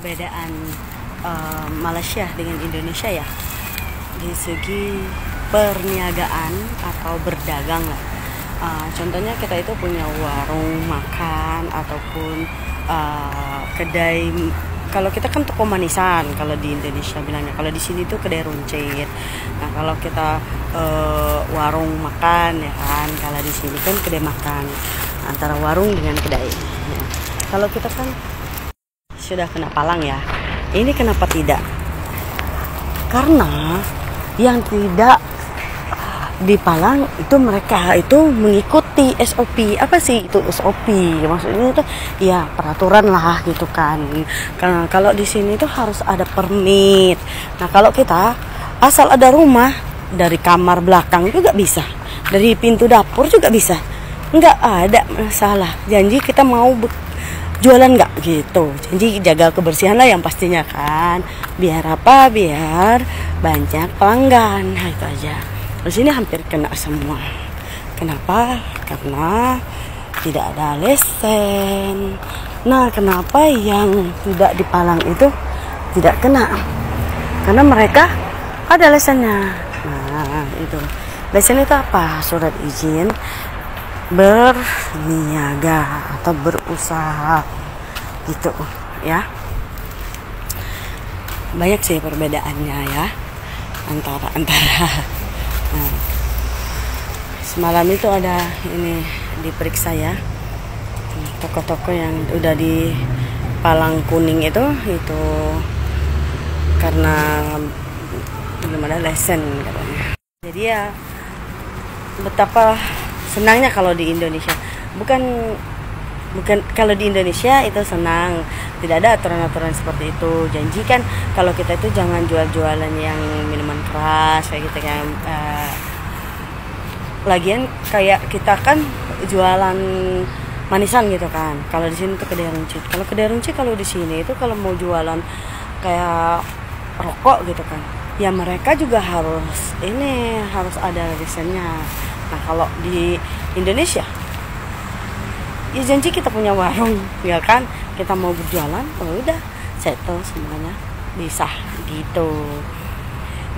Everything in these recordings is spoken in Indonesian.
perbedaan Malaysia dengan Indonesia ya, di segi perniagaan atau berdagang lah. Contohnya kita itu punya warung makan ataupun kedai. Kalau kita kan toko manisan, kalau di Indonesia bilangnya. Kalau di sini tuh kedai runcit. Nah kalau kita warung makan ya kan, kalau di sini kan kedai makan, antara warung dengan kedai. Ya. Kalau kita kan sudah kena palang ya. Ini kenapa tidak? Karena yang tidak dipalang itu mereka itu mengikuti SOP. Apa sih itu SOP? Maksudnya itu ya peraturan lah gitu kan. Karena kalau di sini itu harus ada permit. Nah kalau kita asal ada rumah, dari kamar belakang juga bisa, dari pintu dapur juga bisa, nggak ada masalah. Janji kita mau jualan nggak gitu, janji jaga kebersihan lah yang pastinya kan. Biar apa? Biar banyak pelanggan. Nah itu aja. Di sini hampir kena semua. Kenapa? Karena tidak ada lesen. Nah, kenapa yang tidak dipalang itu tidak kena? Karena mereka ada lesennya. Nah, itu. Lesen itu apa? Surat izin berniaga atau berusaha gitu ya. Banyak sih perbedaannya ya antara nah, semalam itu ada ini diperiksa ya, toko-toko yang udah di palang kuning itu karena belum ada lesen katanya. Jadi ya betapa senangnya kalau di Indonesia. Bukan kalau di Indonesia itu senang, tidak ada aturan-aturan seperti itu. Janji kan kalau kita itu jangan jual-jualan yang minuman keras kayak gitu kan. Lagian kayak kita kan jualan manisan gitu kan. Kalau di sini tuh kedai runcit. Kalau kedai runcit kalau di sini itu kalau mau jualan kayak rokok gitu kan, ya mereka juga harus ada lisennya. Nah kalau di Indonesia ya janji kita punya warung ya kan, kita mau berjualan udah settle semuanya, bisa gitu.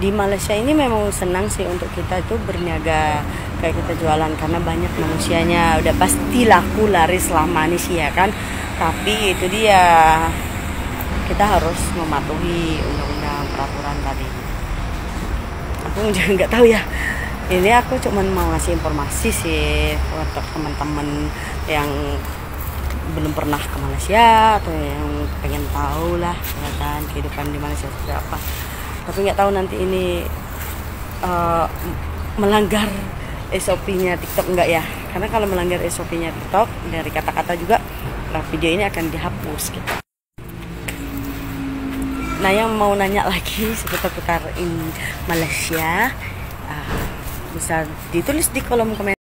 Di Malaysia ini memang senang sih untuk kita itu berniaga kayak kita jualan, karena banyak manusianya, udah pasti laku laris lah manis ya kan. Tapi itu dia, kita harus mematuhi undang-undang peraturan tadi. Aku juga nggak tahu ya, ini aku cuma mau ngasih informasi sih untuk teman-teman yang belum pernah ke Malaysia atau yang pengen tahu lah ya kan kehidupan di Malaysia seperti apa. Tapi nggak tahu nanti ini melanggar SOP-nya TikTok enggak ya, karena kalau melanggar SOP-nya TikTok dari kata-kata juga video ini akan dihapus gitu. Nah yang mau nanya lagi seputar Malaysia bisa ditulis di kolom komentar.